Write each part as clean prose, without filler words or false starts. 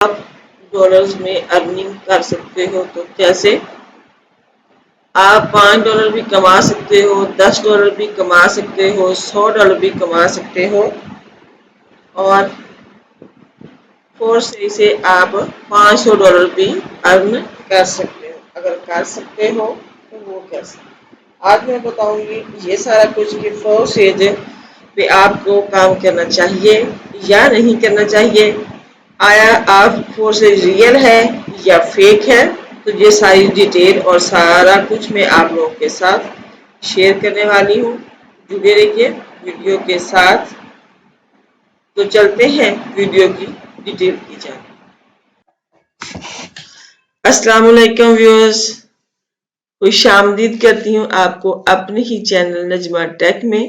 آپ ڈالرز میں ارننگ کر سکتے ہو. تو کیسے؟ آپ $5 بھی کما سکتے ہو، $10 بھی کما سکتے ہو، $100 بھی کما سکتے ہو، اور فورس سے آپ $500 بھی ارن کر سکتے ہو. اگر کر سکتے ہو تو وہ کیسے؟ آج میں بتاؤں گی یہ سارا کچھ کہ فورس پہ آپ کو کام کرنا چاہیے یا نہیں کرنا چاہیے. آیا آپ فورس ریئل ہے یا فیک ہے؟ تو یہ ساری ڈیٹیل اور سارا کچھ میں آپ لوگوں کے ساتھ شیئر کرنے والی ہوں. جڑے رہیے ویڈیو کے ساتھ. تو چلتے ہیں ویڈیو کی ڈیٹیل کی جانب. السلام علیکم ویورز، خوش آمدید کرتی ہوں آپ کو اپنے ہی چینل نجمہ ٹیک میں.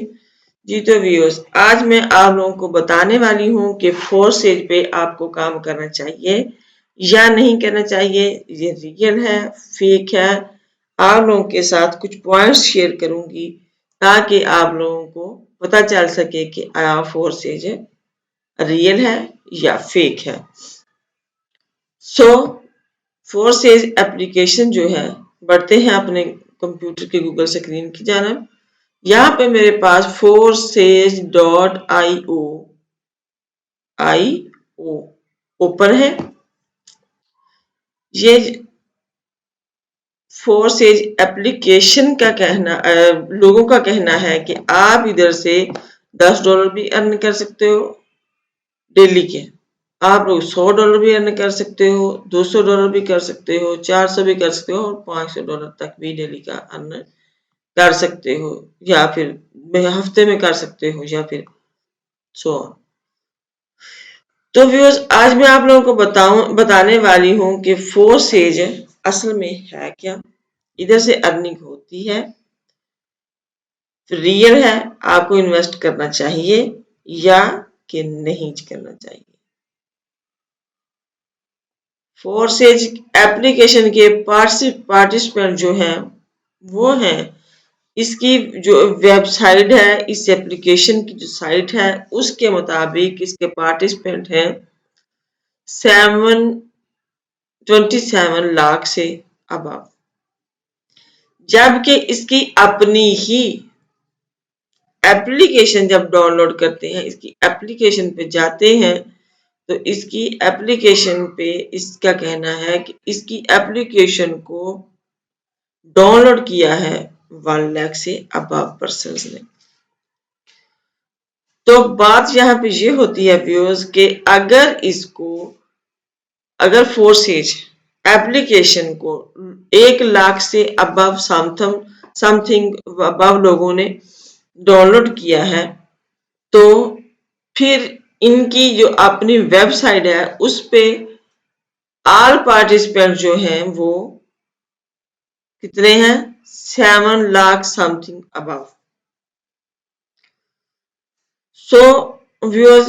جی تو ویورز، آج میں آپ لوگوں کو بتانے والی ہوں کہ فورس پہ آپ کو کام کرنا چاہیے یا نہیں کرنا چاہیے، یہ ریئل ہے فیک ہے. آپ لوگوں کے ساتھ کچھ پوائنٹس شیئر کروں گی تاکہ آپ لوگوں کو پتہ چل سکے کہ آیا فورس ریئل ہے یا فیک ہے. فورس ایپلیکیشن جو ہے، بڑھتے ہیں اپنے کمپیوٹر کے گوگل اسکرین کی جانب. یہاں پہ میرے پاس forsage.io اوپن ہے. یہ فورسیج ایپلیکیشن کا کہنا، لوگوں کا کہنا ہے کہ آپ ادھر سے $10 بھی ارن کر سکتے ہو ڈیلی کے. آپ لوگ $100 بھی ارن کر سکتے ہو، $200 بھی کر سکتے ہو، $400 بھی کر سکتے ہو، اور $500 تک بھی ڈیلی کا ارن کر سکتے ہو، یا پھر ہفتے میں کر سکتے ہو، یا پھر تو ویورز، آج میں آپ لوگوں کو بتانے والی ہوں کہ فورسیج اصل میں ہے کیا، ادھر سے ارننگ ہوتی ہے، ریئل ہے، آپ کو انویسٹ کرنا چاہیے یا کہ نہیں کرنا چاہیے. فورسیج ایپلیکیشن کے پارٹیسپینٹ جو ہیں وہ ہیں، اس کی جو ویب سائٹ ہے، اس ایپلیکیشن کی جو سائٹ ہے اس کے مطابق اس کے پارٹیسپینٹ ہیں 27 لاکھ سے ابو. جبکہ اس کی اپنی ہی ایپلیکیشن جب ڈاؤن لوڈ کرتے ہیں، اس کی ایپلیکیشن پہ جاتے ہیں تو اس کی ایپلیکیشن پہ اس کا کہنا ہے کہ اس کی ایپلیکیشن کو ڈاؤن لوڈ کیا ہے 1 لاکھ سے ابو پرسنز نے. تو بات یہاں پہ یہ ہوتی ہے ویورز کہ اگر فورسیج ایپلیکیشن کو 1 لاکھ سے ابو سم تھنگ ابو لوگوں نے ڈاؤن لوڈ کیا ہے، تو پھر ان کی جو اپنی ویب سائٹ ہے اس پہ آل پارٹیسپینٹ جو ہیں وہ کتنے ہیں؟ 7 لاکھ سم تھنگ ابو. ویورز،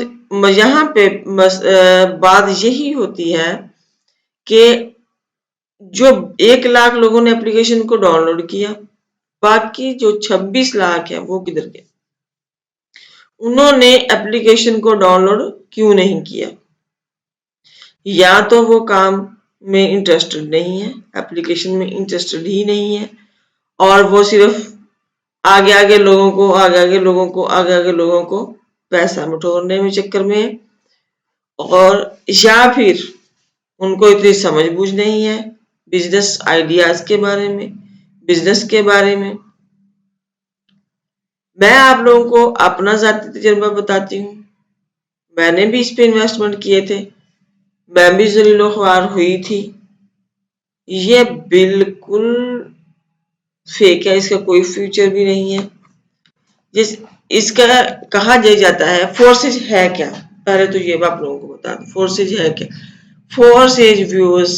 یہاں پہ بات یہی ہوتی ہے کہ جو 1 لاکھ لوگوں نے اپلیکیشن کو ڈاؤن لوڈ کیا، باقی جو 26 لاکھ ہے وہ کدھر گئے؟ انہوں نے اپلیکیشن کو ڈاؤن لوڈ کیوں نہیں کیا؟ یا تو وہ کام میں انٹرسٹڈ نہیں ہے، اپلیکیشن میں انٹرسٹڈ ہی نہیں ہے، اور وہ صرف آگے لوگوں کو پیسہ مٹورنے میں چکر میں، اور یا پھر ان کو اتنی سمجھ بوجھ نہیں ہے بزنس آئیڈیاز کے بارے میں، بزنس کے بارے میں. میں آپ لوگوں کو اپنا ذاتی تجربہ بتاتی ہوں. میں نے بھی اس پہ انویسٹمنٹ کیے تھے، میں بھی ذلیل و خوار ہوئی تھی. یہ بالکل فیک ہے، اس کا کوئی فیوچر بھی نہیں ہے. اس کا کہا جاتا ہے فورسیج ہے کیا. پہلے تو یہ آپ لوگوں کو بتا دوں فورسیج ہے کیا. فورسیج ویورز،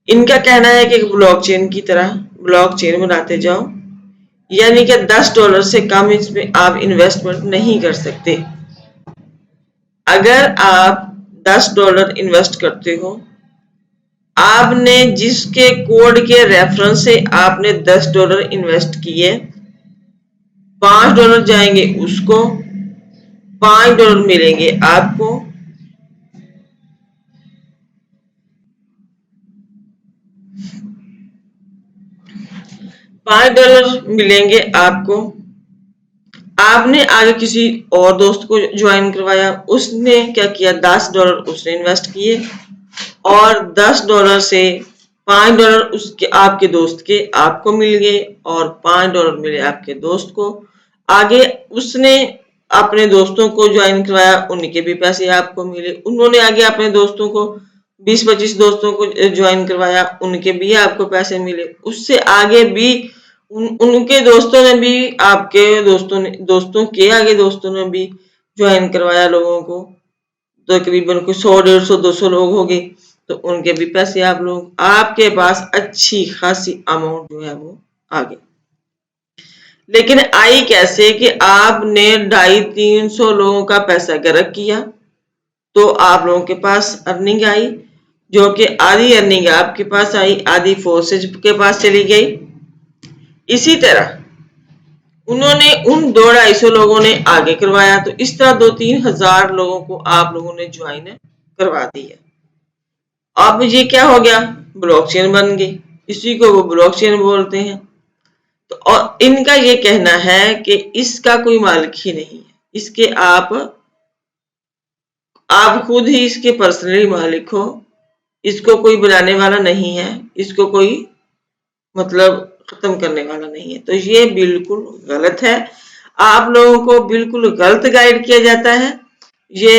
ان کا کہنا ہے کہ بلاک چین کی طرح بلاک چین بناتے جاؤ، یعنی کہ $10 سے کم اس میں آپ انویسٹمنٹ نہیں کر سکتے. اگر آپ $10 انویسٹ کرتے ہو، آپ نے جس کے کوڈ کے ریفرنس سے آپ نے $10 انویسٹ کیے، $5 جائیں گے اس کو، $5 ملیں گے آپ کو، $5 ملیں گے آپ کو. آپ نے آگے کسی اور دوست کو جوائن کروایا, اس نے کیا کیا, $10 اس نے انویسٹ کیے اور $10 سے $5 اس کے آپ کے دوست کے آپ کو مل گئے اور $5 ملے آپ کے دوست کو. آگے اس نے اپنے دوستوں کو جوائن کروایا, ان کے بھی پیسے آپ کو ملے. انہوں نے آگے اپنے دوستوں کو 20-25 دوستوں کو جوائن کروایا, ان کے بھی آپ کو پیسے ملے. اس سے آگے بھی ان کے دوستوں نے بھی آپ کے دوستوں کے آگے دوستوں نے بھی جوائن کروایا لوگوں کو. تقریباً کوئی 100-150-200 لوگ ہو گئے, تو ان کے بھی پیسے آپ کے پاس اچھی خاصی اماؤنٹ جو ہے وہ آ گئی. لیکن آئی کیسے کہ آپ نے 250-300 لوگوں کا پیسہ غرق کیا, تو آپ لوگوں کے پاس ارننگ آئی, جو کہ آدھی ارننگ آپ کے پاس آئی, آدھی فورسز کے پاس چلی گئی. اسی طرح انہوں نے ان 200-250 لوگوں نے آگے کروایا, تو اس طرح 2-3 ہزار لوگوں کو آپ لوگوں نے جوائن کروا دیا. اب یہ کیا ہو گیا, بلاک چین بن گئی, اسی کو وہ بلاک چین بولتے ہیں. تو اور ان کا یہ کہنا ہے کہ اس کا کوئی مالک ہی نہیں ہے, اس کے آپ خود ہی اس کے پرسنلی مالک ہو, اس کو کوئی بنانے والا نہیں ہے, اس کو کوئی مطلب ختم کرنے والا نہیں ہے. تو یہ بالکل غلط ہے, آپ لوگوں کو بالکل غلط گائیڈ کیا جاتا ہے. یہ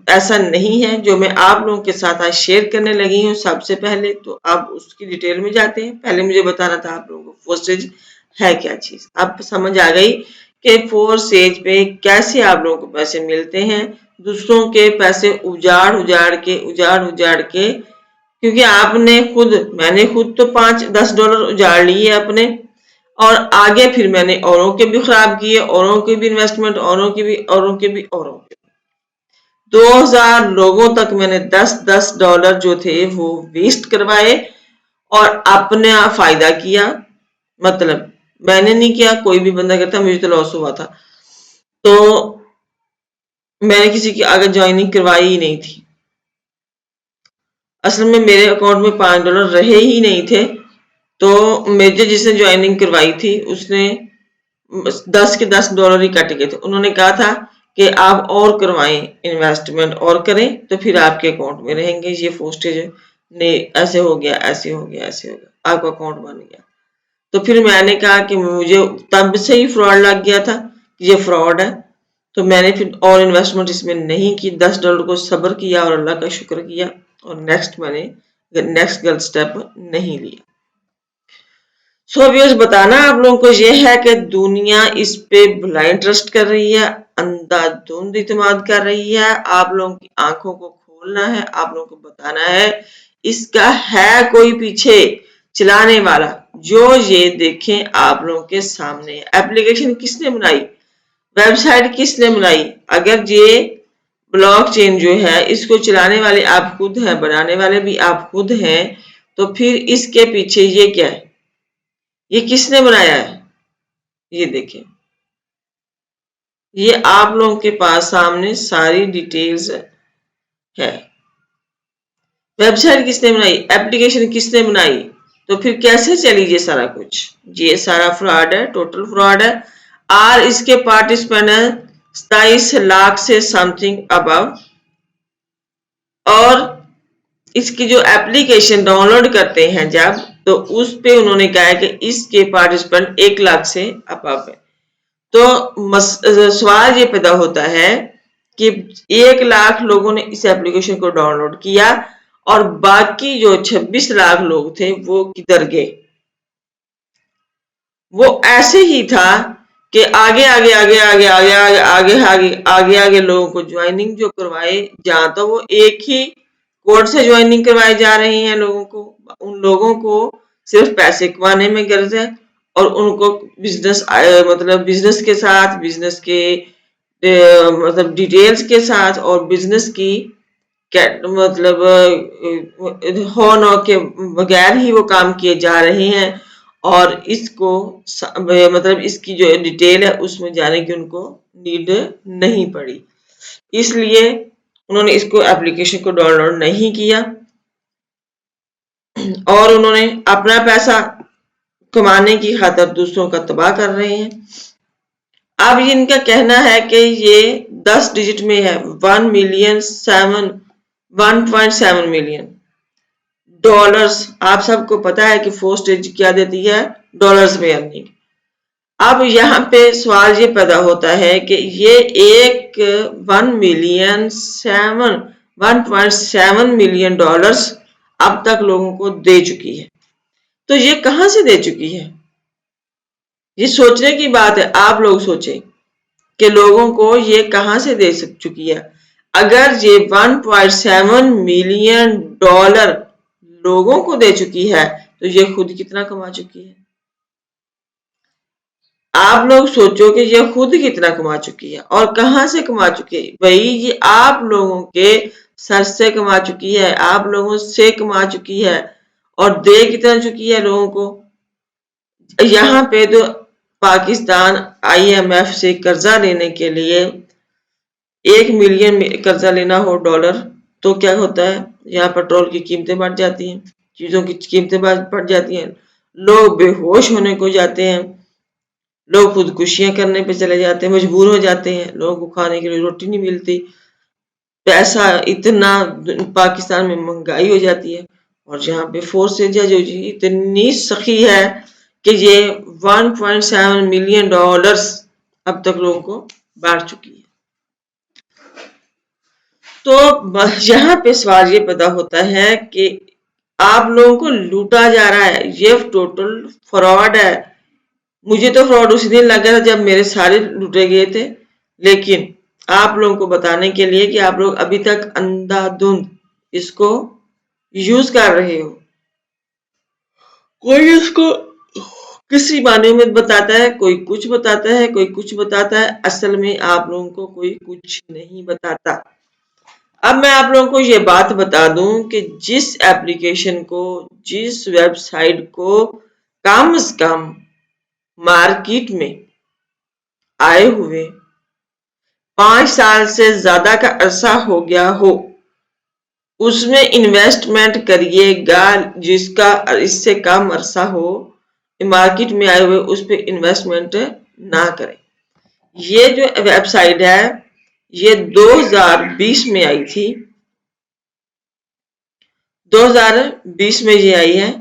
ایسا نہیں ہے جو میں آپ لوگوں کے ساتھ آج شیئر کرنے لگی ہوں. سب سے پہلے تو آپ اس کی ڈیٹیل میں جاتے ہیں. پہلے مجھے بتانا تھا آپ لوگوں کو فورسز ہے کیا چیز. اب سمجھ آ گئی کہ فورسز پہ کیسے آپ لوگوں کو پیسے ملتے ہیں. دوسروں کے پیسے اجاڑ کے کیونکہ آپ نے میں نے خود تو $5-10 اجاڑ لیے اپنے, اور آگے پھر میں نے اوروں کے بھی خراب کیے, اوروں کی بھی انویسٹمنٹ, اوروں کے بھی 2000 لوگوں تک میں نے $10 جو تھے وہ ویسٹ کروائے اور اپنا فائدہ کیا. مطلب میں نے نہیں کیا, کوئی بھی بندہ کرتا, مجھے تو لاس ہوا تھا, تو میں نے کسی کی آگے جوائننگ کروائی ہی نہیں تھی. اصل میں میرے اکاؤنٹ میں $5 رہے ہی نہیں تھے, تو مجھے جس نے جوائننگ کروائی تھی اس نے $10 ہی کٹ گئے تھے. انہوں نے کہا تھا کہ آپ اور کروائیں, انویسٹمنٹ اور کریں تو پھر آپ کے اکاؤنٹ میں رہیں گے یہ فوسٹیج. ایسے ہو گیا, آپ کا اکاؤنٹ بن گیا. تو پھر میں نے کہا کہ مجھے تب سے ہی فراڈ لگ گیا تھا کہ یہ فراڈ ہے, تو میں نے پھر اور انویسٹمنٹ اس میں نہیں کی. $10 کو صبر کیا اور اللہ کا شکر کیا, اور میں نے نیکسٹ غلط سٹیپ نہیں لیا. ویورز بتانا آپ لوگوں کو یہ ہے کہ دنیا اس پہ بلائنڈ ٹرسٹ کر رہی ہے, اندھا دھند اعتماد کر رہی ہے. آپ لوگوں کی آنکھوں کو کھولنا ہے, آپ لوگوں کو بتانا ہے اس کا ہے کوئی پیچھے چلانے والا. جو یہ دیکھیں آپ لوگوں کے سامنے, ایپلیکیشن کس نے بنائی, ویب سائٹ کس نے بنائی. اگر یہ بلاک چین جو ہے اس کو چلانے والے آپ خود ہیں, بنانے والے بھی آپ خود ہیں, تو پھر اس کے پیچھے یہ کیا ہے, یہ کس نے بنایا ہے. یہ دیکھیں, یہ آپ لوگوں کے پاس سامنے ساری ڈیٹیلز ہے. ویب سائٹ کس نے بنائی, ایپلیکیشن کس نے بنائی, تو پھر کیسے چلی یہ سارا کچھ. یہ سارا فراڈ ہے, ٹوٹل فراڈ ہے. اور اس کے پارٹیسپینٹ ہیں 27 لاکھ سے سم تھنگ ابو, اور اس کی جو ایپلیکیشن ڈاؤن لوڈ کرتے ہیں جب, تو اس پہ انہوں نے کہا ہے کہ اس کے پارٹیسپینٹ 1 لاکھ سے ابو ہے. تو سوال یہ پیدا ہوتا ہے کہ 1 لاکھ لوگوں نے اس ایپلیکیشن کو ڈاؤن لوڈ کیا, اور باقی جو 26 لاکھ لوگ تھے وہ کدھر گئے. وہ ایسے ہی تھا کہ آگے لوگوں کو جوائننگ جو کروائے, جہاں تو وہ ایک ہی کوڈ سے جوائننگ کروائے جا رہے ہیں لوگوں کو. ان لوگوں کو صرف پیسے کمانے میں غرض ہے, اور ان کو بزنس کے ساتھ, بزنس کے مطلب ڈیٹیلز کے ساتھ, اور بزنس کی مطلب ہونر کے بغیر ہی وہ کام کیے جا رہے ہیں. اور اس کو مطلب اس کی جو ڈیٹیل ہے اس میں جانے کی ان کو نیڈ نہیں پڑی, اس لیے انہوں نے اس کو ایپلیکیشن کو ڈاؤن لوڈ نہیں کیا, اور انہوں نے اپنا پیسہ کمانے کی خاطر دوسروں کا تباہ کر رہے ہیں۔ اب ان کا کہنا ہے کہ یہ 10 ڈیجٹ میں ہے، 1.7 ملین ڈالرز۔ آپ سب کو پتا ہے کہ فورسٹیج کیا دیتی ہے، ڈالرز میں ارننگ۔ اب یہاں پہ سوال یہ پیدا ہوتا ہے کہ یہ ایک 1.7 ملین ڈالرز اب تک لوگوں کو دے چکی ہے۔ تو یہ کہاں سے دے چکی ہے؟ یہ سوچنے کی بات ہے، آپ لوگ سوچیں کہ لوگوں کو یہ کہاں سے دے چکی ہے۔ اگر یہ 1.7 ملین ڈالر لوگوں کو دے چکی ہے تو یہ خود کتنا کما چکی ہے؟ آپ لوگ سوچو کہ یہ خود کتنا کما چکی ہے اور کہاں سے کما چکی ہے۔ بھائی یہ آپ لوگوں کے سر سے کما چکی ہے، آپ لوگوں سے کما چکی ہے، اور دے کتنا چکی ہے لوگوں کو۔ یہاں پہ تو پاکستان IMF سے قرضہ لینے کے لیے 1 ملین قرضہ لینا ہو ڈالر تو کیا ہوتا ہے؟ یہاں پیٹرول کی قیمتیں بڑھ جاتی ہیں، چیزوں کی قیمتیں بڑھ جاتی ہیں، لوگ بے ہوش ہونے کو جاتے ہیں، لوگ خودکشیاں کرنے پہ چلے جاتے ہیں، مجبور ہو جاتے ہیں، لوگوں کو کھانے کے لیے روٹی نہیں ملتی، پیسہ اتنا پاکستان میں مہنگائی ہو جاتی ہے، اور جہاں پہ فورسز جو اتنی سخی ہے کہ یہ 1.7 ملین ڈالرز اب تک لوگوں کو بانٹ چکی ہے۔ تو یہاں پہ سوال یہ پیدا ہوتا ہے کہ آپ لوگوں کو لوٹا جا رہا ہے، یہ ٹوٹل فراڈ ہے۔ مجھے تو فراڈ اسی دن لگا تھا جب میرے سارے لوٹے گئے تھے، لیکن آپ لوگوں کو بتانے کے لیے کہ آپ لوگ ابھی تک اندھا دھند اس کو یوز کر رہے ہو۔ کوئی اس کو کسی معنی میں بتاتا ہے، کوئی کچھ بتاتا ہے، کوئی کچھ بتاتا ہے، اصل میں آپ لوگوں کو کوئی کچھ نہیں بتاتا۔ اب میں آپ لوگوں کو یہ بات بتا دوں کہ جس ایپلیکیشن کو، جس ویب سائٹ کو کم از کم مارکیٹ میں آئے ہوئے 5 سال سے زیادہ کا عرصہ ہو گیا ہو، اس میں انویسٹمنٹ کریے گا۔ جس کا اس سے کم عرصہ ہو مارکیٹ میں آئے ہوئے، اس پہ انویسٹمنٹ نہ کریں۔ یہ جو ویب سائٹ ہے یہ 2020 میں آئی تھی، 2020 میں یہ آئی ہے،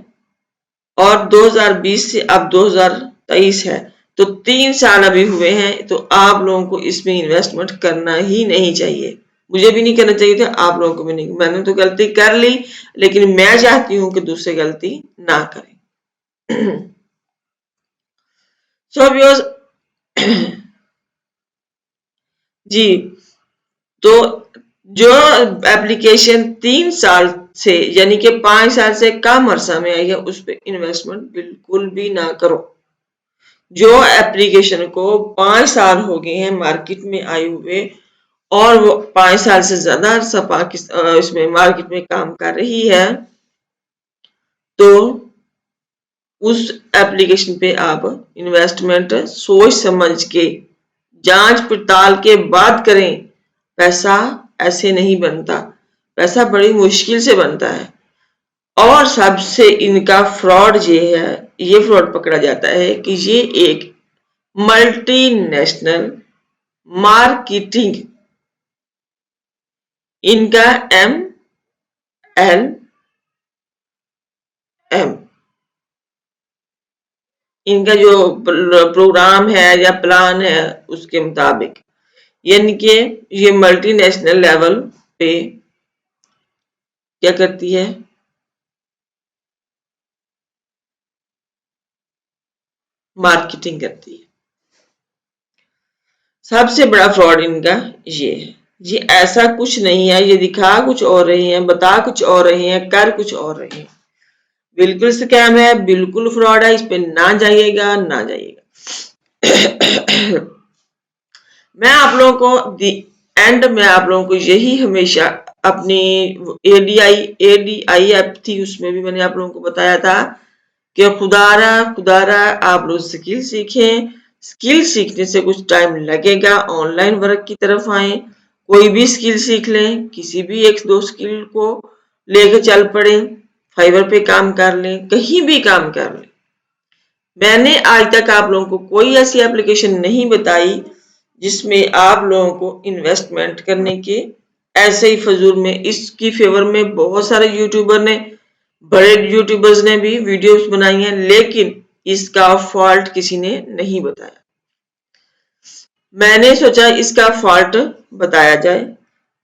اور 2020 سے اب 2023 ہے، تو 3 سال ابھی ہوئے ہیں۔ تو آپ لوگوں کو اس میں انویسٹمنٹ کرنا ہی نہیں چاہیے، مجھے بھی نہیں کرنا چاہیے تھا، آپ لوگوں کو بھی نہیں۔ میں نے تو غلطی کر لی، لیکن میں چاہتی ہوں کہ دوسرے غلطی نہ کریں۔ جی، تو جو ایپلیکیشن 3 سال سے یعنی کہ 5 سال سے کم عرصہ میں آئی ہے، اس پہ انویسٹمنٹ بالکل بھی نہ کرو۔ جو ایپلیکیشن کو 5 سال ہو گئے ہیں مارکیٹ میں آئے ہوئے، اور وہ 5 سال سے زیادہ عرصہ اس میں مارکیٹ میں کام کر رہی ہے، تو اس ایپلیکیشن پہ آپ انویسٹمنٹ سوچ سمجھ کے، جانچ پڑتال کے بعد کریں۔ پیسہ ایسے نہیں بنتا، پیسہ بڑی مشکل سے بنتا ہے۔ اور سب سے ان کا فراڈ یہ فراڈ پکڑا جاتا ہے کہ یہ ایک ملٹی نیشنل مارکیٹنگ، ان کا MLM، ان کا جو پروگرام ہے یا پلان ہے اس کے مطابق، یعنی کہ یہ ملٹی نیشنل لیول پہ کیا کرتی ہے، مارکیٹنگ کرتی ہے۔ سب سے بڑا فراڈ ان کا یہ ہے۔ یہ ایسا کچھ نہیں ہے، یہ دکھا کچھ اور رہے ہیں، بتا کچھ اور رہے ہیں، کر کچھ اور رہے ہیں۔ بالکل سکیم ہے، بالکل فراڈ ہے، اس پہ نہ جائیے گا، نہ جائیے گا۔ میں آپ لوگوں کو اینڈ میں آپ لوگوں کو یہی ہمیشہ اپنی ADI ایپ تھی، اس میں بھی میں نے آپ لوگوں کو بتایا تھا کہ خدا را آپ لوگ سکل سیکھیں۔ سکل سیکھنے سے کچھ ٹائم لگے گا، آن لائن ورک کی طرف آئیں، کوئی بھی سکل سیکھ لیں، کسی بھی 1-2 سکل کو لے کے چل پڑیں، فائبر پہ کام کر لیں، کہیں بھی کام کر لیں۔ میں نے آج تک آپ لوگوں کو کوئی ایسی اپلیکیشن نہیں بتائی جس میں آپ لوگوں کو انویسٹمنٹ کرنے کے ایسے ہی فضول میں. اس کی فیور میں بہت سارے یوٹیوبر نے، بڑے یوٹیوبرز نے بھی ویڈیوز بنائی ہیں، لیکن اس کا فالٹ کسی نے نہیں بتایا. میں نے سوچا اس کا فالٹ بتایا جائے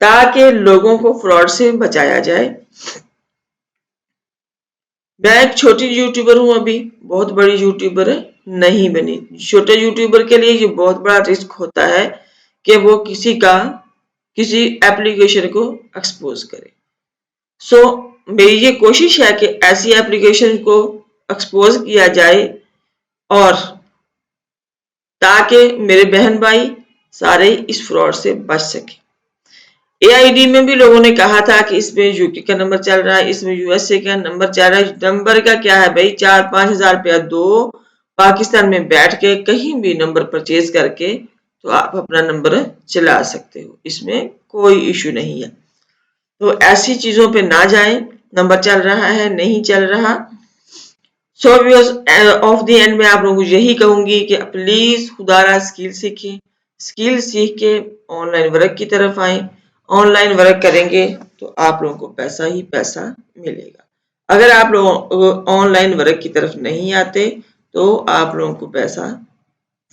تاکہ لوگوں کو فراڈ سے بچایا جائے. میں ایک چھوٹی یوٹیوبر ہوں، ابھی بہت بڑی یوٹیوبر نہیں بنی. چھوٹے یوٹیوبر کے لیے یہ بہت بڑا رسک ہوتا ہے کہ وہ کسی ایپلیکیشن کو ایکسپوز کرے. سو میری یہ کوشش ہے کہ ایسی ایپلیکیشن کو ایکسپوز کیا جائے اور تاکہ میرے بہن بھائی سارے اس فراڈ سے بچ سکیں. AID میں بھی لوگوں نے کہا تھا کہ اس میں UK کا نمبر چل رہا ہے، اس میں USA کا نمبر چل رہا ہے. نمبر کا کیا ہے بھائی، 4-5 ہزار روپیہ دو، پاکستان میں بیٹھ کے کہیں بھی نمبر پرچیز کر کے تو آپ اپنا نمبر چلا سکتے ہو، اس میں کوئی ایشو نہیں ہے. تو ایسی چیزوں پہ نہ جائیں. نمبر چل رہا ہے نہیں چل رہا. سو آف دی اینڈ میں آپ لوگوں کو یہی کہوں گی کہ پلیز خدا را اسکل سیکھیں. اسکل سیکھ کے آن لائن ورک کی طرف آئیں. آن لائن ورک کریں گے تو آپ لوگوں کو پیسہ ہی پیسہ ملے گا. اگر آپ لوگ آن لائن ورک کی طرف نہیں آتے تو آپ لوگوں کو پیسہ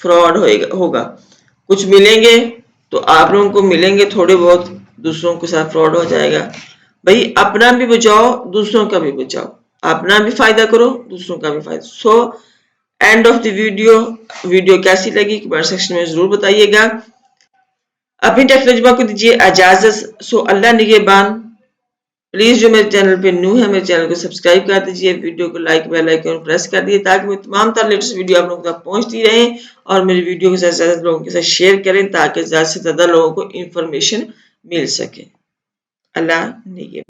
فراڈ ہوگا. کچھ ملیں گے تو آپ لوگوں کو ملیں گے تھوڑے بہت، دوسروں کے ساتھ فراڈ ہو جائے گا. بھائی اپنا بھی بچاؤ دوسروں کا بھی بچاؤ، اپنا بھی فائدہ کرو دوسروں کا بھی فائدہ. So and of the video کیسی لگی کمنٹ سیکشن میں ضرور بتائیے گا. اپنی ٹیکنالوجی کو دیجیے اجازت. سو اللہ نگہبان. پلیز جو میرے چینل پہ نیو ہے میرے چینل کو سبسکرائب کر دیجیے، ویڈیو کو لائک بیل آئیکن پریس کر دیجیے تاکہ میں تمام تر لیٹسٹ ویڈیو آپ لوگوں تک پہنچتی رہیں، اور میری ویڈیو کو زیادہ سے زیادہ لوگوں کے ساتھ شیئر کریں تاکہ زیادہ سے زیادہ لوگوں کو انفارمیشن مل سکے. اللہ نگہبان.